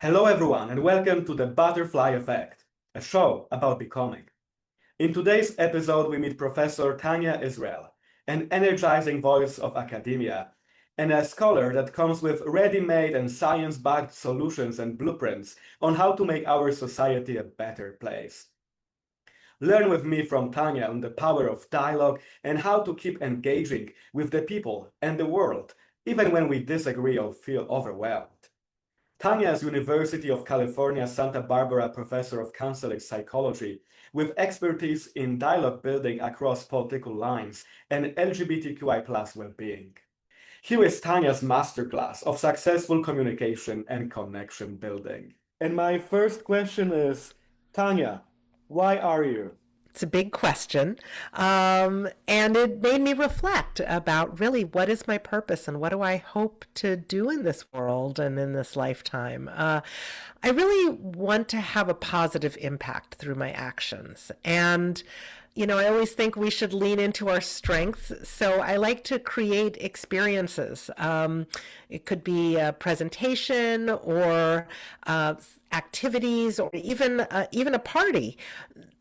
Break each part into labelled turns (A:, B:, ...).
A: Hello, everyone, and welcome to the Butterfly Effect, a show about becoming. In today's episode, we meet Professor Tania Israel, an energizing voice of academia, and a scholar that comes with ready-made and science-backed solutions and blueprints on how to make our society a better place. Learn with me from Tania on the power of dialogue and how to keep engaging with the people and the world, even when we disagree or feel overwhelmed. Tania is University of California, Santa Barbara Professor of Counseling Psychology with expertise in dialogue building across political lines and LGBTQI+ well-being. Here is Tania's masterclass of successful communication and connection building. And my first question is, Tania, why are you?
B: It's a big question. And it made me reflect about really what is my purpose and what do I hope to do in this world and in this lifetime. I really want to have a positive impact through my actions. And I always think we should lean into our strengths. So I like to create experiences. It could be a presentation or activities or even a party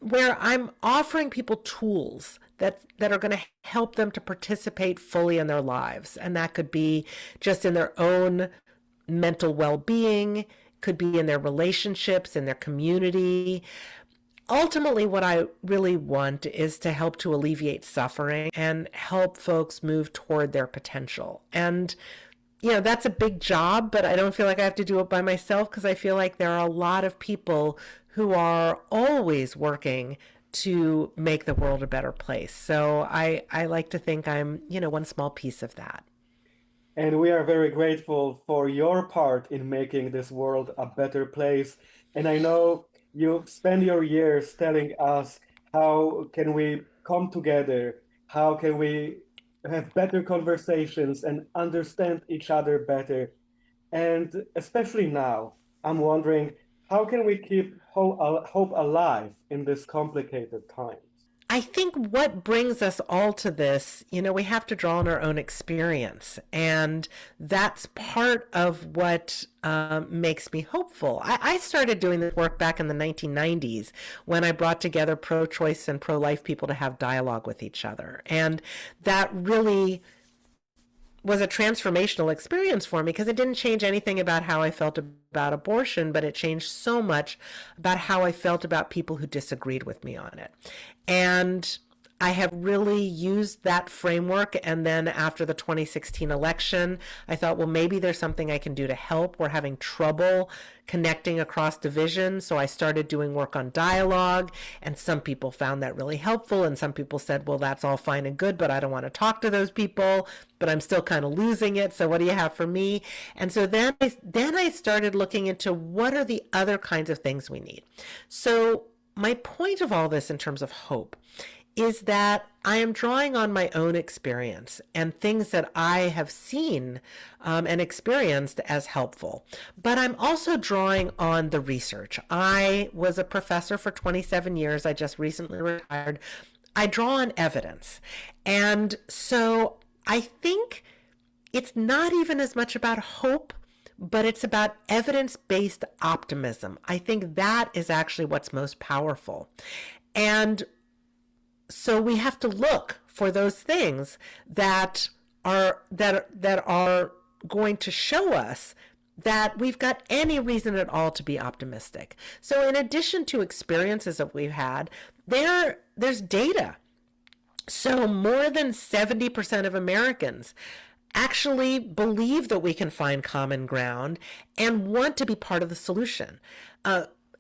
B: where I'm offering people tools that are going to help them to participate fully in their lives. And that could be just in their own mental well-being, could be in their relationships, in their community. Ultimately, what I really want is to help to alleviate suffering and help folks move toward their potential. And that's a big job, but I don't feel like I have to do it by myself because I feel like there are a lot of people who are always working to make the world a better place. So I like to think I'm, one small piece of that.
A: And we are very grateful for your part in making this world a better place. And I know you've spent your years telling us how can we come together, how can we have better conversations and understand each other better. And especially now, I'm wondering, how can we keep hope alive in this complicated time?
B: I think what brings us all to this, we have to draw on our own experience. And that's part of what makes me hopeful. I started doing this work back in the 1990s when I brought together pro-choice and pro-life people to have dialogue with each other. And that really was a transformational experience for me because it didn't change anything about how I felt about abortion, but it changed so much about how I felt about people who disagreed with me on it. And I have really used that framework. And then after the 2016 election, I thought, well, maybe there's something I can do to help. We're having trouble connecting across divisions. So I started doing work on dialogue. And some people found that really helpful. And some people said, well, that's all fine and good, but I don't want to talk to those people. But I'm still kind of losing it. So what do you have for me? And so then I started looking into what are the other kinds of things we need. So my point of all this in terms of hope is that I am drawing on my own experience and things that I have seen and experienced as helpful. But I'm also drawing on the research. I was a professor for 27 years. I just recently retired. I draw on evidence. And so I think it's not even as much about hope, but it's about evidence-based optimism. I think that is actually what's most powerful. And so we have to look for those things that are going to show us that we've got any reason at all to be optimistic. So in addition to experiences that we've had, there's data. So more than 70% of Americans actually believe that we can find common ground and want to be part of the solution.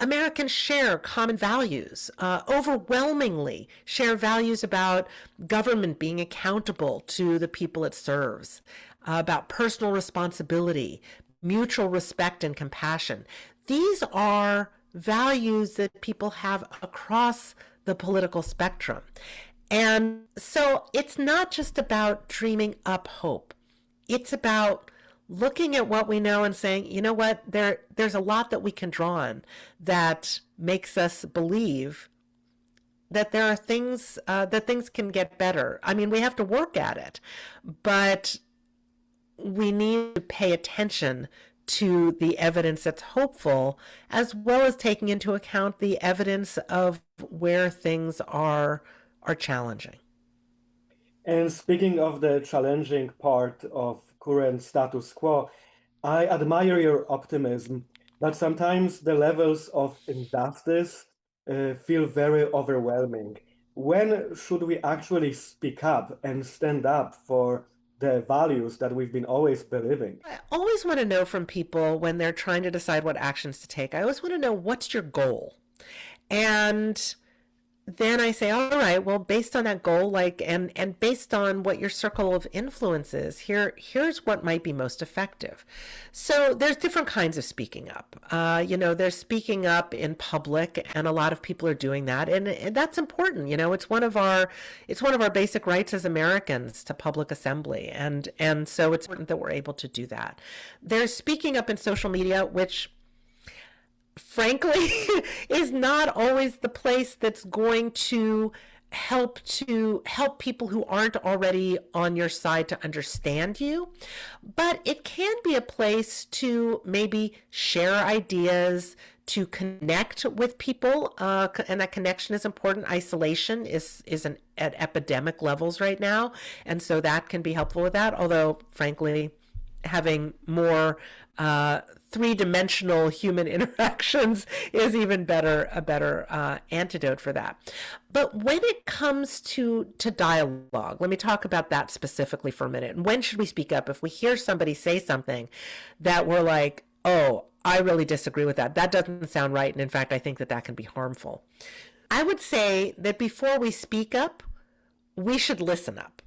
B: Americans share common values, overwhelmingly share values about government being accountable to the people it serves, about personal responsibility, mutual respect and compassion. These are values that people have across the political spectrum. And so it's not just about dreaming up hope. It's about looking at what we know and saying, you know what, there's a lot that we can draw on that makes us believe that there are things, that things can get better. I mean, we have to work at it, but we need to pay attention to the evidence that's hopeful, as well as taking into account the evidence of where things are challenging.
A: And speaking of the challenging part of current status quo, I admire your optimism, but sometimes the levels of injustice feel very overwhelming. When should we actually speak up and stand up for the values that we've been always believing?
B: I always want to know from people when they're trying to decide what actions to take. I always want to know, what's your goal? And then I say, all right, well, based on that goal, and based on what your circle of influence is, here's what might be most effective. So there's different kinds of speaking up. There's speaking up in public, and a lot of people are doing that, and that's important. It's one of our basic rights as Americans to public assembly, and so it's important that we're able to do that. There's speaking up in social media, which frankly is not always the place that's going to help people who aren't already on your side to understand you, but it can be a place to maybe share ideas, to connect with people, and that connection is important. Isolation is at epidemic levels right now, and so that can be helpful with that, although frankly having more three-dimensional human interactions is even better, a better antidote for that. But when it comes to dialogue, let me talk about that specifically for a minute. And when should we speak up? If we hear somebody say something that we're like, oh, I really disagree with that. That doesn't sound right. And in fact, I think that can be harmful. I would say that before we speak up, we should listen up.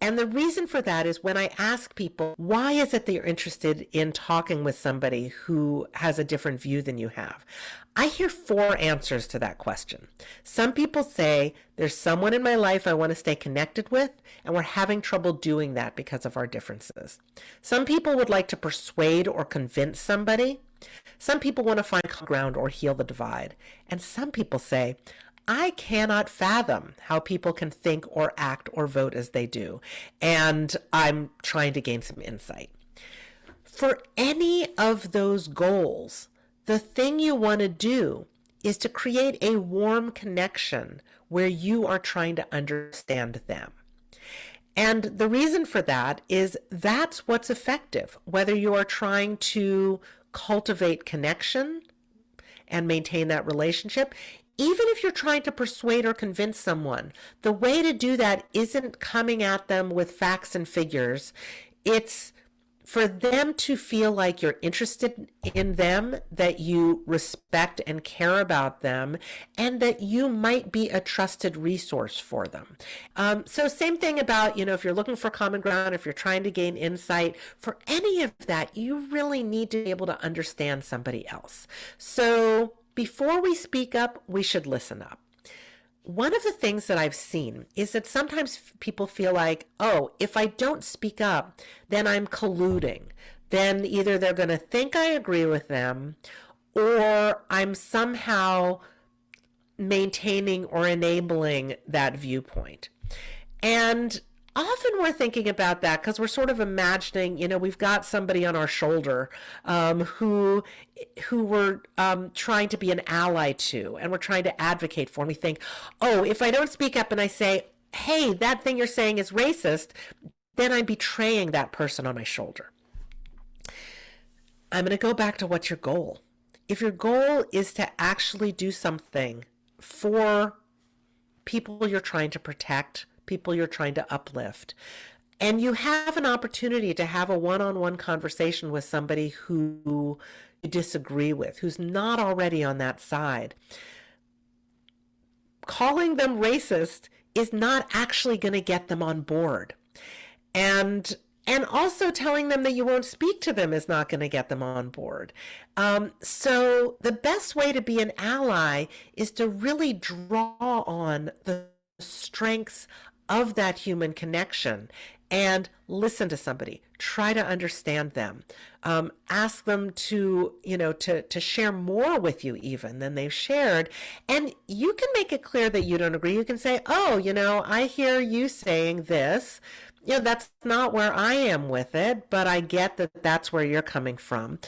B: And the reason for that is when I ask people, why is it that you're interested in talking with somebody who has a different view than you have? I hear 4 answers to that question. Some people say, there's someone in my life I want to stay connected with, and we're having trouble doing that because of our differences. Some people would like to persuade or convince somebody. Some people want to find common ground or heal the divide. And some people say, I cannot fathom how people can think or act or vote as they do, and I'm trying to gain some insight. For any of those goals, the thing you want to do is to create a warm connection where you are trying to understand them. And the reason for that is that's what's effective, whether you are trying to cultivate connection and maintain that relationship. Even if you're trying to persuade or convince someone, the way to do that isn't coming at them with facts and figures. It's for them to feel like you're interested in them, that you respect and care about them, and that you might be a trusted resource for them. So same thing about, if you're looking for common ground, if you're trying to gain insight, for any of that, you really need to be able to understand somebody else. So before we speak up, we should listen up. One of the things that I've seen is that sometimes people feel like, oh, if I don't speak up, then I'm colluding. Then either they're going to think I agree with them, or I'm somehow maintaining or enabling that viewpoint. And often we're thinking about that because we're sort of imagining, we've got somebody on our shoulder who we're trying to be an ally to, and we're trying to advocate for. And we think, oh, if I don't speak up and I say, hey, that thing you're saying is racist, then I'm betraying that person on my shoulder. I'm going to go back to what's your goal. If your goal is to actually do something for people you're trying to protect, people you're trying to uplift, and you have an opportunity to have a one-on-one conversation with somebody who you disagree with, who's not already on that side, calling them racist is not actually going to get them on board. And also telling them that you won't speak to them is not going to get them on board. So the best way to be an ally is to really draw on the strengths of that human connection and listen to somebody, try to understand them, ask them to share more with you even than they've shared. And you can make it clear that you don't agree. You can say, oh, I hear you saying this, that's not where I am with it, but I get that that's where you're coming from.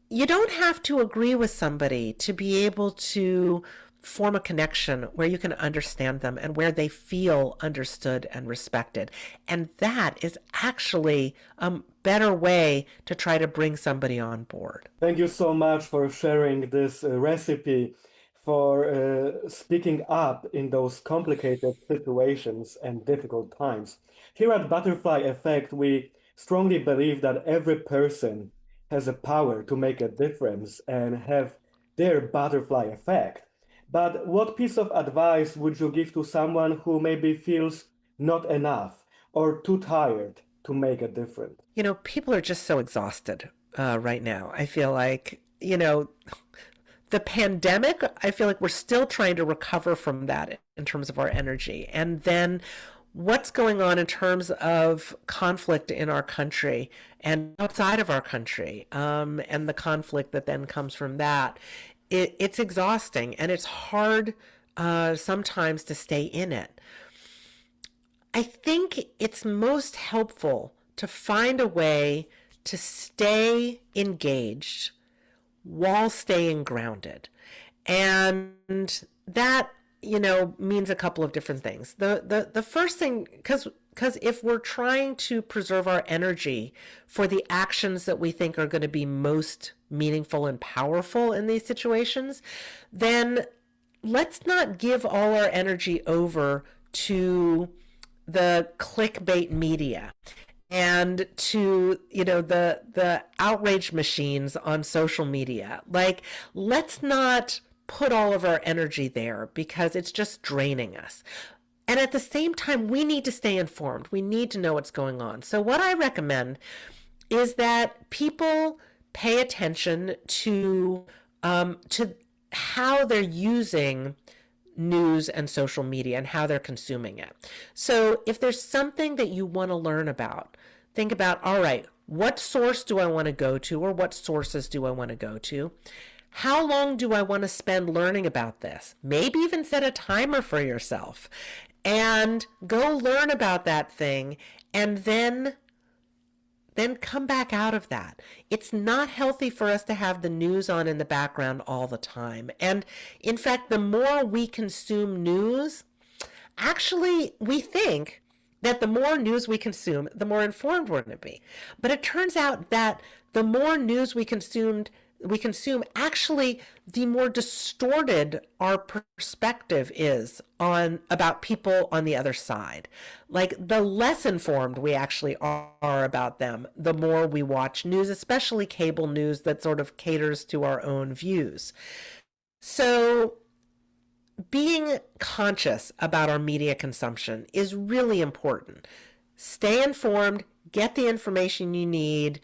B: You don't have to agree with somebody to be able to form a connection where you can understand them and where they feel understood and respected. And that is actually a better way to try to bring somebody on board.
A: Thank you so much for sharing this recipe for speaking up in those complicated situations and difficult times. Here at Butterfly Effect, we strongly believe that every person has a power to make a difference and have their butterfly effect. But what piece of advice would you give to someone who maybe feels not enough or too tired to make a difference?
B: People are just so exhausted right now. I feel like, the pandemic, I feel like we're still trying to recover from that in terms of our energy. And then what's going on in terms of conflict in our country and outside of our country, and the conflict that then comes from that. It's exhausting and it's hard sometimes to stay in it. I think it's most helpful to find a way to stay engaged while staying grounded. And that, means a couple of different things. The first thing, because if we're trying to preserve our energy for the actions that we think are going to be most meaningful and powerful in these situations, then let's not give all our energy over to the clickbait media and to the outrage machines on social media. Like, let's not put all of our energy there because it's just draining us. And at the same time, we need to stay informed. We need to know what's going on. So what I recommend is that people pay attention to how they're using news and social media and how they're consuming it. So if there's something that you want to learn about, think about, all right, what source do I want to go to, or what sources do I want to go to? How long do I want to spend learning about this? Maybe even set a timer for yourself and go learn about that thing, and then come back out of that. It's not healthy for us to have the news on in the background all the time. And in fact, the more we consume news, actually, we think that the more news we consume, the more informed we're going to be. But it turns out that the more news we consume, actually, the more distorted our perspective is about people on the other side. Like, the less informed we actually are about them, the more we watch news, especially cable news that sort of caters to our own views. So being conscious about our media consumption is really important. Stay informed, get the information you need,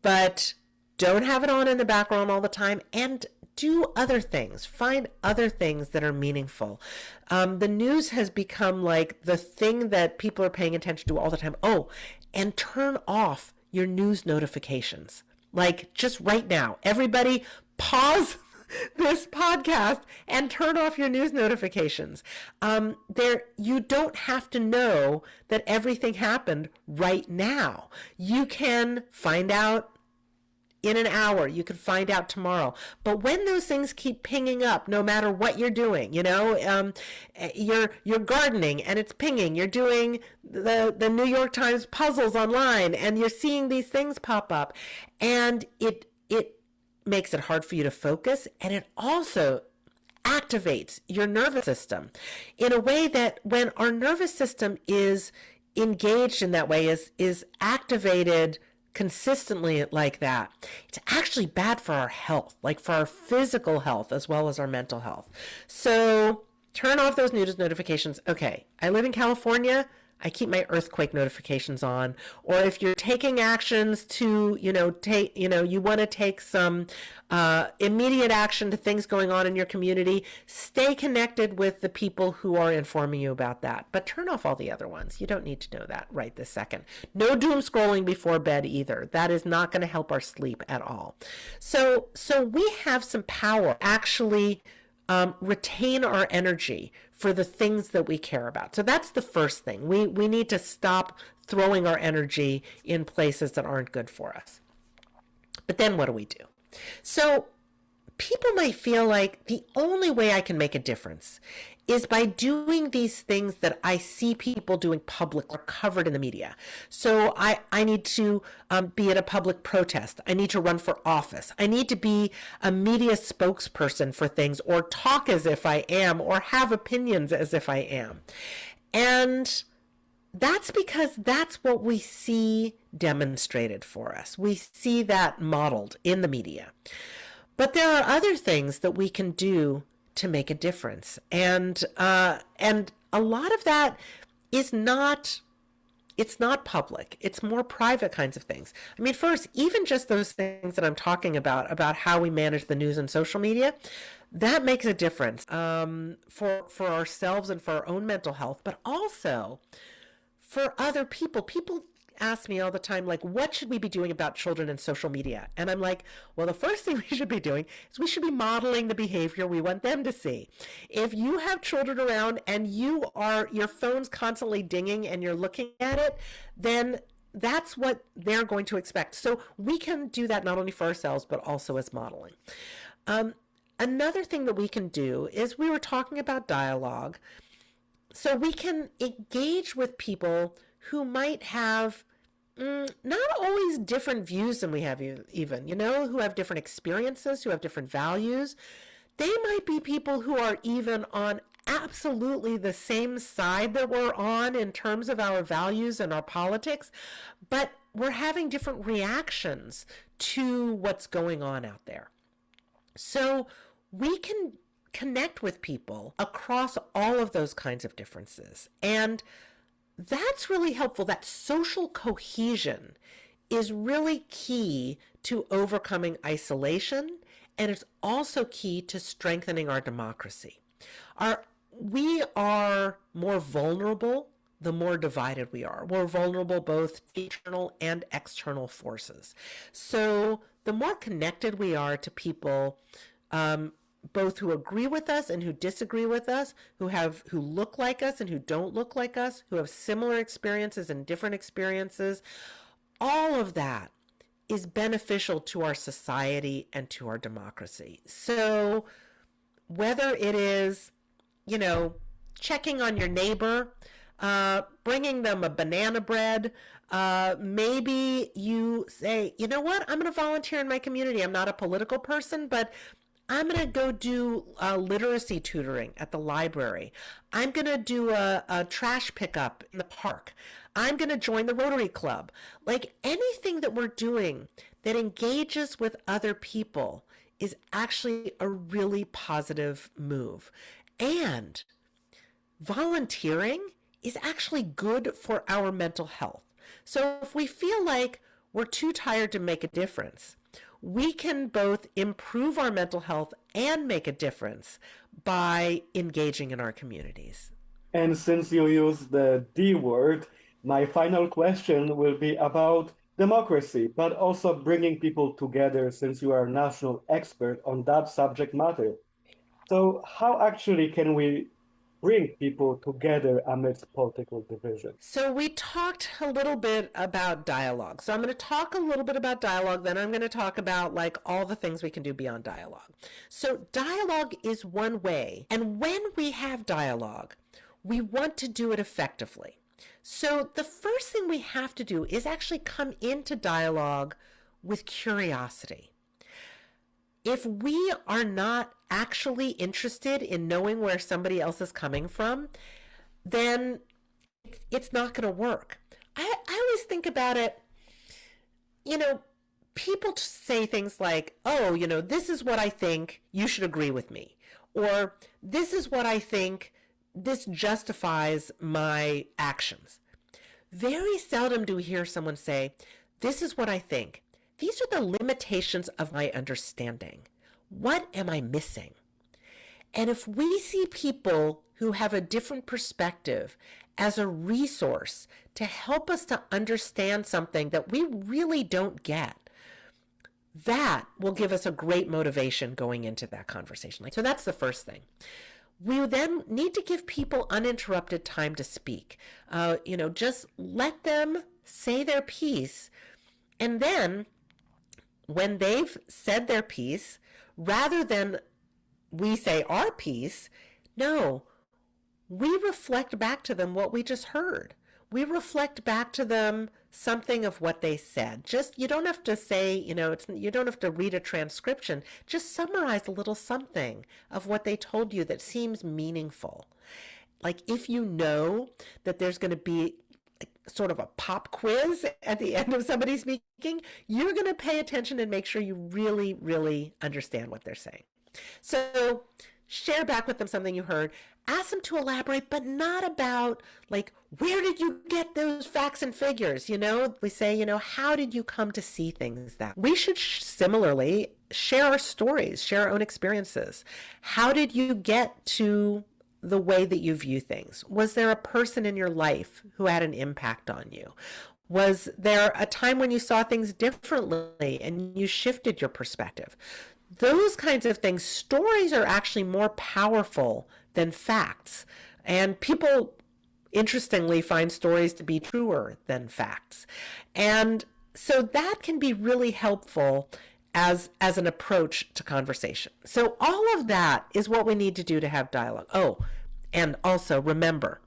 B: but don't have it on in the background all the time, and do other things. Find other things that are meaningful. The news has become like the thing that people are paying attention to all the time. Oh, and turn off your news notifications. Like, just right now, everybody pause this podcast and turn off your news notifications. You don't have to know that everything happened right now. You can find out in an hour. You can find out tomorrow. But when those things keep pinging up, no matter what you're doing, you're gardening and it's pinging. You're doing the New York Times puzzles online and you're seeing these things pop up, and it makes it hard for you to focus, and it also activates your nervous system in a way that, when our nervous system is engaged in that way, is activated consistently like that, it's actually bad for our health, like for our physical health as well as our mental health. So turn off those news notifications. Okay, I live in California. I keep my earthquake notifications on. Or if you're taking actions to, you want to take some immediate action to things going on in your community, stay connected with the people who are informing you about that. But turn off all the other ones. You don't need to know that right this second. No doom scrolling before bed either. That is not going to help our sleep at all. So we have some power actually retain our energy for the things that we care about. So that's the first thing. We need to stop throwing our energy in places that aren't good for us. But then what do we do? So people might feel like the only way I can make a difference is by doing these things that I see people doing public or covered in the media. So I need to be at a public protest. I need to run for office. I need to be a media spokesperson for things, or talk as if I am, or have opinions as if I am. And that's because that's what we see demonstrated for us. We see that modeled in the media. But there are other things that we can do to make a difference. And a lot of that is not, it's not public. It's more private kinds of things. I mean, first, even just those things that I'm talking about how we manage the news and social media, that makes a difference for ourselves and for our own mental health, but also for other people. People ask me all the time, like, what should we be doing about children and social media? And I'm like, well, the first thing we should be doing is we should be modeling the behavior we want them to see. If you have children around and your phone's constantly dinging and you're looking at it, then that's what they're going to expect. So we can do that not only for ourselves, but also as modeling. Another thing that we can do is, we were talking about dialogue. So we can engage with people who might have not always different views than we have, even, who have different experiences, who have different values. They might be people who are even on absolutely the same side that we're on in terms of our values and our politics, but we're having different reactions to what's going on out there. So we can connect with people across all of those kinds of differences. And that's really helpful. That social cohesion is really key to overcoming isolation, and it's also key to strengthening our democracy. We are more vulnerable the more divided we are. We're vulnerable both to internal and external forces. So the more connected we are to people, both who agree with us and who disagree with us, who look like us and who don't look like us, who have similar experiences and different experiences, all of that is beneficial to our society and to our democracy. So whether it is, checking on your neighbor, bringing them a banana bread, maybe you say, you know what, I'm going to volunteer in my community. I'm not a political person, but I'm going to go do literacy tutoring at the library. I'm going to do a trash pickup in the park. I'm going to join the Rotary Club. Like, anything that we're doing that engages with other people is actually a really positive move. And volunteering is actually good for our mental health. So if we feel like we're too tired to make a difference, we can both improve our mental health and make a difference by engaging in our communities.
A: And since you use the D word, my final question will be about democracy, but also bringing people together, since you are a national expert on that subject matter. So how actually can we bring people together amidst political division?
B: So we talked a little bit about dialogue. So I'm going to talk a little bit about dialogue, then I'm going to talk about like all the things we can do beyond dialogue. So dialogue is one way. And when we have dialogue, we want to do it effectively. So the first thing we have to do is actually come into dialogue with curiosity. If we are not actually interested in knowing where somebody else is coming from, then it's not going to work. I always think about it, people say things like, oh, this is what I think, you should agree with me. Or this is what I think, this justifies my actions. Very seldom do we hear someone say, this is what I think. These are the limitations of my understanding. What am I missing? And if we see people who have a different perspective as a resource to help us to understand something that we really don't get, that will give us a great motivation going into that conversation. So that's the first thing. We then need to give people uninterrupted time to speak. Just let them say their piece. And then when they've said their piece, rather than we say our piece, no, we reflect back to them what we just heard. We reflect back to them something of what they said. You don't have to say, you don't have to read a transcription. Just summarize a little something of what they told you that seems meaningful. Like if you know that there's going to be sort of a pop quiz at the end of somebody speaking, you're going to pay attention and make sure you really, really understand what they're saying. So share back with them something you heard. Ask them to elaborate, but not about like, where did you get those facts and figures? We say, how did you come to see things that? We should similarly share our stories, share our own experiences. How did you get to the way that you view things? Was there a person in your life who had an impact on you? Was there a time when you saw things differently and you shifted your perspective? Those kinds of things. Stories are actually more powerful than facts. And people, interestingly, find stories to be truer than facts. And so that can be really helpful as an approach to conversation. So all of that is what we need to do to have dialogue. Oh, and also remember,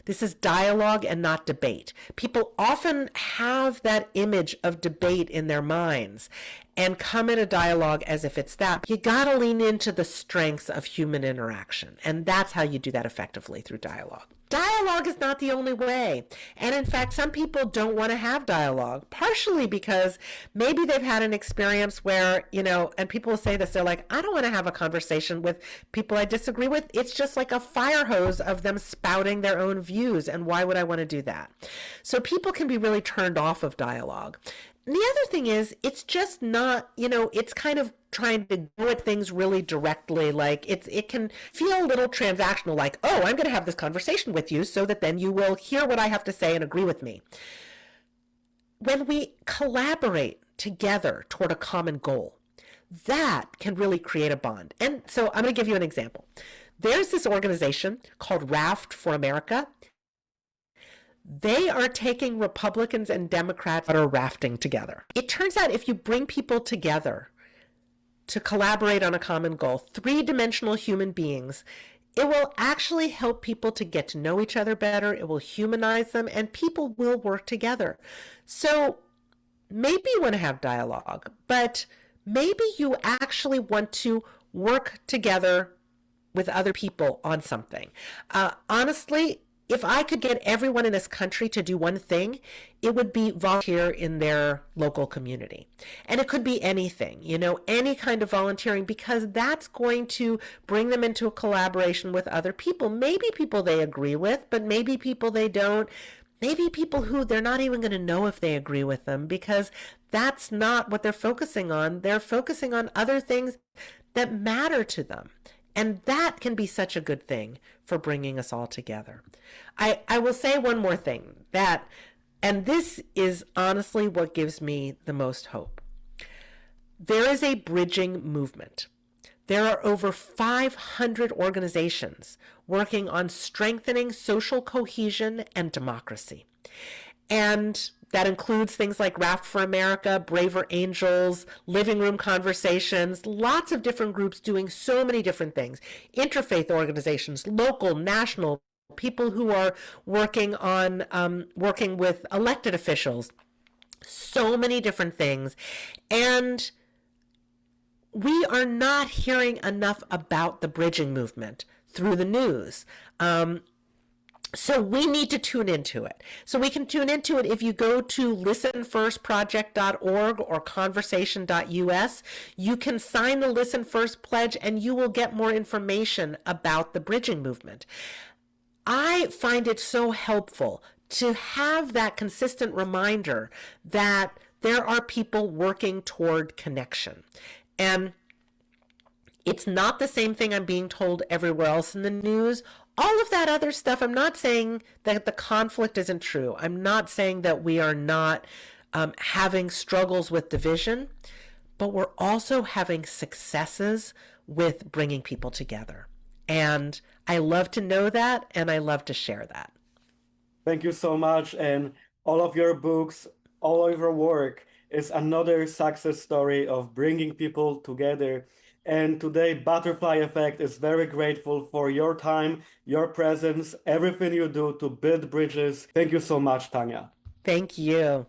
B: this is dialogue and not debate. People often have that image of debate in their minds and come in a dialogue as if it's that. You got to lean into the strengths of human interaction, and that's how you do that effectively, through dialogue. Dialogue is not the only way. And in fact, some people don't want to have dialogue, partially because maybe they've had an experience where, and people will say this, they're like, I don't want to have a conversation with people I disagree with. It's just like a fire hose of them spouting their own views. And why would I want to do that? So people can be really turned off of dialogue. And the other thing is, it's just not, it's kind of trying to go at things really directly. Like it can feel a little transactional, like, oh, I'm going to have this conversation with you so that then you will hear what I have to say and agree with me. When we collaborate together toward a common goal, that can really create a bond. And so I'm going to give you an example. There's this organization called Raft for America. They are taking Republicans and Democrats that are rafting together. It turns out if you bring people together to collaborate on a common goal, three-dimensional human beings, it will actually help people to get to know each other better. It will humanize them, and people will work together. So maybe you want to have dialogue, but maybe you actually want to work together with other people on something. Honestly, if I could get everyone in this country to do one thing, it would be volunteer in their local community. And it could be anything, any kind of volunteering, because that's going to bring them into a collaboration with other people. Maybe people they agree with, but maybe people they don't. Maybe people who they're not even going to know if they agree with them, because that's not what they're focusing on. They're focusing on other things that matter to them. And that can be such a good thing for bringing us all together. I will say one more thing, and this is honestly what gives me the most hope. There is a bridging movement. There are over 500 organizations working on strengthening social cohesion and democracy. And that includes things like Raft for America, Braver Angels, Living Room Conversations, lots of different groups doing so many different things. Interfaith organizations, local, national, people who are working with elected officials, so many different things. And we are not hearing enough about the bridging movement through the news. So we need to tune into it. So we can tune into it if you go to listenfirstproject.org or conversation.us. You can sign the Listen First pledge and you will get more information about the bridging movement. I find it so helpful to have that consistent reminder that there are people working toward connection. And it's not the same thing I'm being told everywhere else in the news. All of that other stuff, I'm not saying that the conflict isn't true. I'm not saying that we are not having struggles with division. but we're also having successes with bringing people together. And I love to know that, and I love to share that.
A: Thank you so much. And all of your books, all of your work is another success story of bringing people together. And today, Butterfly Effect is very grateful for your time, your presence, everything you do to build bridges. Thank you so much, Tania.
B: Thank you.